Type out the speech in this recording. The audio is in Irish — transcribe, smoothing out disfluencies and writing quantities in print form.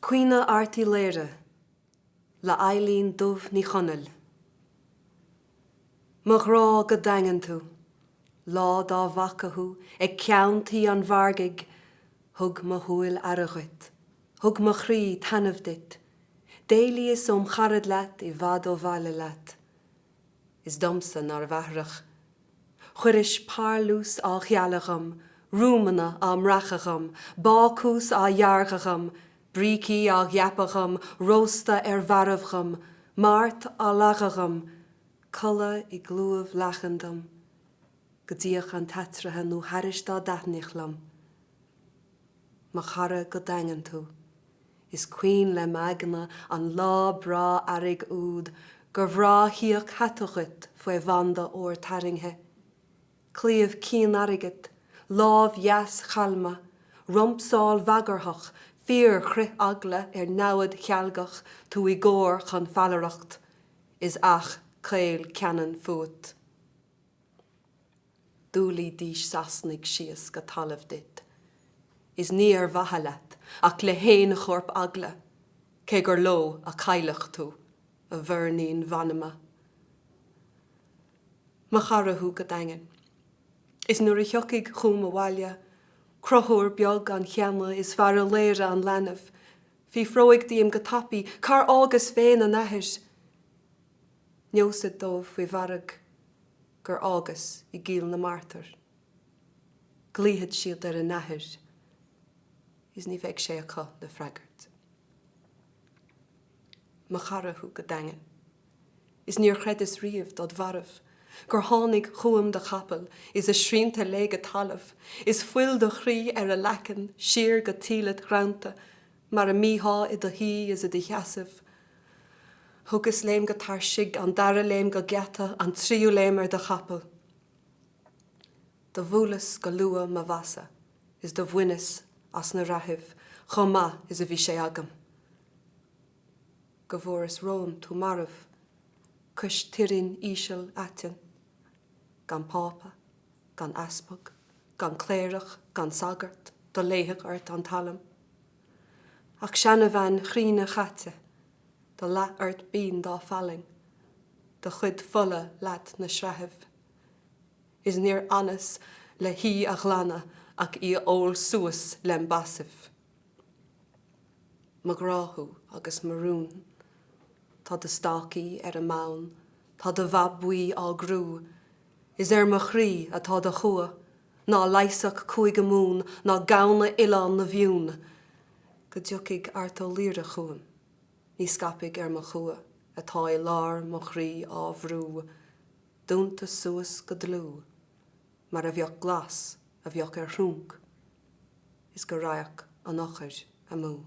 Cuoine artí léire, le Eileen dubh ní chonneil. Mag rá go daingan tú, lá dá bhacathú, ag ceantaí an bhargaig, thug mo thuail ar a ghuit, thug mo chrí tanmh dit, déilí is charad leat I bhad ó bhaile leat. Is domsa nar bheathrach, chuiris párlús á chealacham, rúmana á mrachacham, bácús á dhearchacham, brící á gheapacham, rósta bharabhcham, mart á lachacham, culla I glúamh lachandam, go dtíoch an tatrathe nó haris dá daithnichlam. Má chara go daingan tú, is cuoin le meagna an lá brá arig úd, gur bhrá híoch hatochit foioi bhanda ór taringhe. Clíomh cían ariget, láb jas chalma, rompsáil vagarthach, fear chruth agla náad chealgach tú I ggóir chun fallaracht, is ach céil ceanan fuat. Dúlí díos sasnig sias go talamh dit. Is níor bhahalat, ach le héin chorp agla, cé gur lo a cailech tú, a bhirnín vanama. Má charathú go daingan. Is nuair a theocaigh chum a bhaile, crothúir beag an cheama is fear a léire an lenamh, hí froigh díam go tapaí, car águs féin an ahir. Neosad dómh faoi bharag, gur águs I gíl na martar. Glíthid siad ar an ahir, is ní bheidh sé acu le freagart. Má charathú go daingan. Is níor chredas riamh dod bharabh, gur tháinig chuam de chapel, is a srínta le go talamh, is fuil do chrí ar a lechan, siar go tílad granta, mar a míthá I do hí is a de cheasamh. Thugus léim go tarsig, an dara léim go gceata, an tríú léim ar de chapel. Do bhulas go lua ma vasa, is do bhuinas as na rahibh, chomá is a bhí sé agam. Go bhór is róm tú marabh, cus tirin ísel atin, gan pápa, gan aspag, gan cléirech, gan sagart, do léithig art an talam. Ach seanna bhain chríne chatte, do la art bín dá falling, do chud fulla leat na shrahibh. Is níor anas le hí a ghlana ach I ól suas lem basif. Magráthú agus marún, tá de stácaí ar a mán, tá de bhabbuí á grú, is mo chrí atá de chua, ná leisach chuig go mún, ná gabhna Ileán na bhiún, go dtiocfaidh artó líre chuam, ní scapaigh mo chua, atá I lár mo chrí á bhrú, dúnta suas go dlú, mar a bheoh glas a bheoh ar thrúnc, is go raic an ochir a mú.